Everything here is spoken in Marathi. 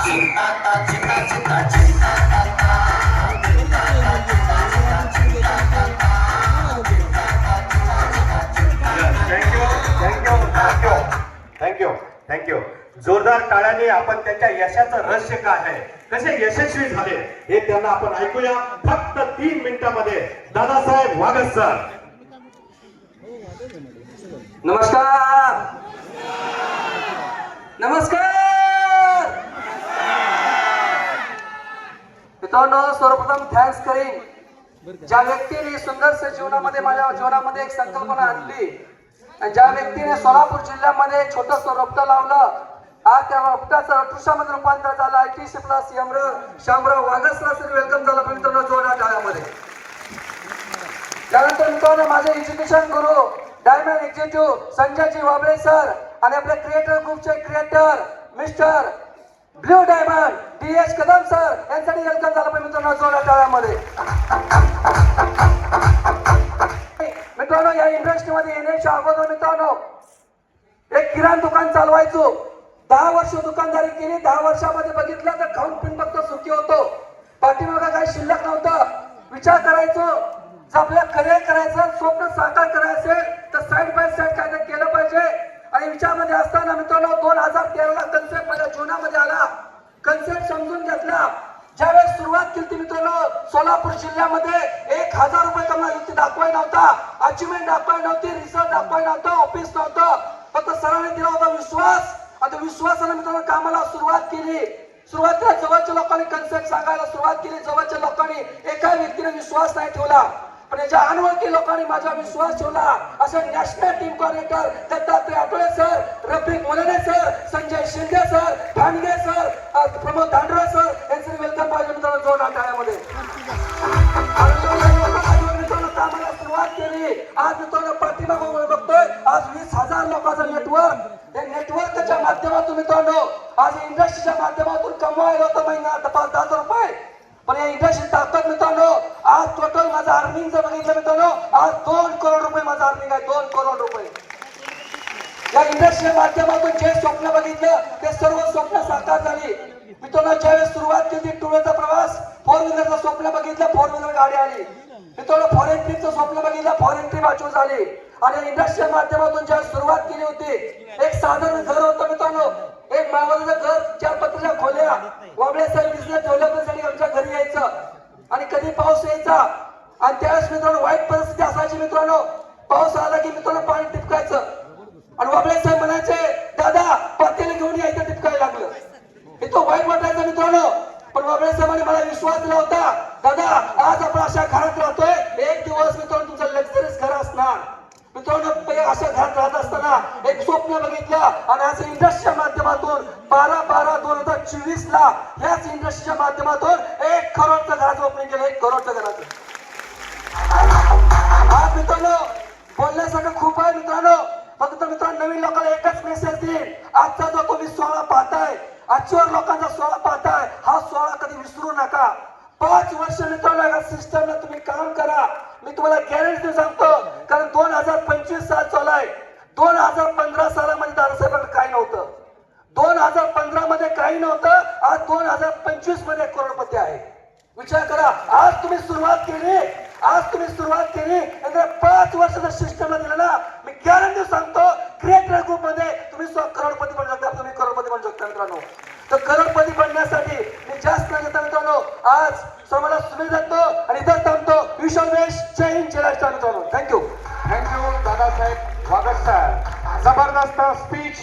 Thank you thank you. जोरदार टाळ्याने आपण त्यांच्या यशाचं रहस्य काय आहे, कसे यशस्वी झाले हे त्यांना आपण ऐकूया. फक्त 3 मिनिटांमध्ये दादासाहेब वागस सर. नमस्कार नमस्कार मित्रांनो, सर्वप्रथम थँक्स करीन ज्या व्यक्तीने सुंदरसे जीवनामध्ये माझ्या जीवनामध्ये एक संकल्पना आणली आणि ज्या व्यक्तीने सोलापूर जिल्ह्यामध्ये छोटस रोपटं लावलं. आज त्या रोपट्याचं रटुशामध्ये रूपांतर झालं. ITC प्लस शामराव वागसला सर वेलकम झालं मित्रांनो जोरदार टाळ्यामध्ये. त्यानंतर मित्रांनो माझे एज्युकेशन गुरु diamond executive Sanjayji Wable sir आणि आपल्या क्रिएटर ग्रुपचे creator mister blue diamond DS Kadam sir यांसाठी वेलकम झालं पाहिजे मित्रांनो जोरदार टाळ्यामध्ये. मित्रांनो या इंडस्ट्रीमध्ये येण्याच्या अगोदर मित्रांनो एक किराणा दुकान चालवायचो. 10 वर्ष दुकानदारी केली. 10 वर्षामध्ये बघितलं तर खाऊन पिऊन फक्त सुखी होतो. पाठीमागं काही शिल्लक नव्हतं. विचार करायचो जर आपल्याला करिअर करायचं, स्वप्न साकार करायचं असेल तर साईड बाय साईड काय केलं पाहिजे. आणि विचारमध्ये असताना मित्रांनो 2013ला कन्सेप्ट माझ्या जीवनामध्ये आला. कन्सेप्ट समजून घेतला. ज्यावेळेस सुरुवात केली मित्रांनो सोलापूर जिल्ह्यामध्ये 1000 रुपये कमाई दाखवाय नव्हता, अचिव्हमेंट दाखवाय नव्हती, रिसर्च दाखवाय नव्हतं, ऑफिस नव्हतं. फक्त सरांनी दिला होता विश्वास. आता विश्वासाने मित्रांनो कामाला सुरुवात केली. सुरुवातीला जवळच्या लोकांनी कन्सेप्ट सांगायला सुरुवात केली. जवळच्या लोकांनी एका व्यक्तीने विश्वास नाही ठेवला, पण याच्या अनोळखी लोकांनी माझा विश्वास ठेवला. असे national team coordinator Dattatray Athavale sir, Rafiq Molane sir, Sanjay Shinde sir, Thange sir, Pramod Dhandare sir यांचे वेलकम पाहिजे मित्रांनो जोरदार टाळ्यामध्ये. मित्रांनो कामाला सुरुवात केली. आज मित्रांनो पाठीमागं बघतोय आज 20,000 लोकांचं नेटवर्क. या नेटवर्कच्या माध्यमातून मित्रांनो आज इंडस्ट्रीच्या माध्यमातून कमवायला होतं महिना 5,000 रुपये. पण या इंडस्ट्री ताकद मित्रांनो आज टोटल माझं अर्निंग जर बघितलं मित्रांनो आज 2 करोड रुपये माझं अर्निंग आहे. 2 करोड रुपये. या इंडस्ट्रीच्या माध्यमातून जे स्वप्न बघितलं ते सर्व स्वप्न साकार झाली. मित्रांनो ज्यावेळेस सुरुवात केली 2 व्हीलरचा प्रवास, 4 व्हीलरचं स्वप्न बघितलं, 4 व्हीलर गाडी आली. मित्रांनो फॉरेन ट्रिपचं स्वप्न बघितलं, फॉरेन ट्रिप अचीव झाली. आणि इंडस्ट्रीच्या माध्यमातून ज्यावेळेस सुरुवात केली होती एक साधारण घर होतं मित्रांनो, एक मावळाचं घर, 4 पत्र्याच्या खोल्या. वाबळे साहेब बिझनेस डेव्हलपमेंटसाठी आमच्या घरी यायचं आणि कधी पाऊस यायचा आणि त्यावेळेस मित्रांनो वाईट परिस्थिती असायची. मित्रांनो पाऊस आला की मित्रांनो पाणी टिपकायचं आणि वाबळे साहेब म्हणायचे दादा पातेले घेऊन यायचं. टिपकायला लागलं हे तो वाईट वाटायचं मित्रांनो. पण वाबळे साहेबांनी मला विश्वास दिला होता दादा आज आपण अशा घरात राहतोय, एक दिवस मित्रांनो तुमचं लक्झरीज घर असणार. मित्रांनो अशा घरात राहत असताना एक स्वप्न बघितलं आणि आज इंडस्ट्रीच्या माध्यमातून 12/12/2024ला याच इंडस्ट्रीच्या माध्यमातून 1 करोडचं घराचं ओपनिंग केलं. 1 करोडचं घराचं. आज मित्रांनो बोलण्यासारखं खूप आहे मित्रांनो. फक्त मित्रांनो नवीन लोकांना एकच मेसेज देईल. आजचा जो तुम्ही 16 पाहताय, आजच्यावर लोकांचा 16 पाहताय, हा 16 कधी विसरू नका. 5 वर्ष मित्रांनो या सिस्टमला तुम्ही काम करा. मी तुम्हाला गॅरंटी सांगतो कारण 2025 साल चालू आहे. 2015 सालामध्ये दादासाहेबांकडे काही नव्हतं. 2015 मध्ये काही नव्हतं. आज 2025 मध्ये करोडपती आहे. विचार करा आज तुम्ही सुरुवात केली. आज तुम्ही सुरुवात केली आणि 5 वर्षाच्या सिस्टमला दिलं ना, मी गॅरंटी सांगतो क्रिएटर ग्रुप मध्ये तुम्ही करोडपती बनू शकता. तुम्ही करोडपती बनू शकता मित्रांनो. तर करोडपती बनण्यासाठी मी जास्त न घेता मित्रांनो आज सर्वांना शुभेच्छा देतो आणि इथं थांबतो. विश्ववेश जय हिंद जय राष्ट्र मित्रांनो. Thank you thank you Dadasaheb Wagas sir. जबरदस्त स्पीच.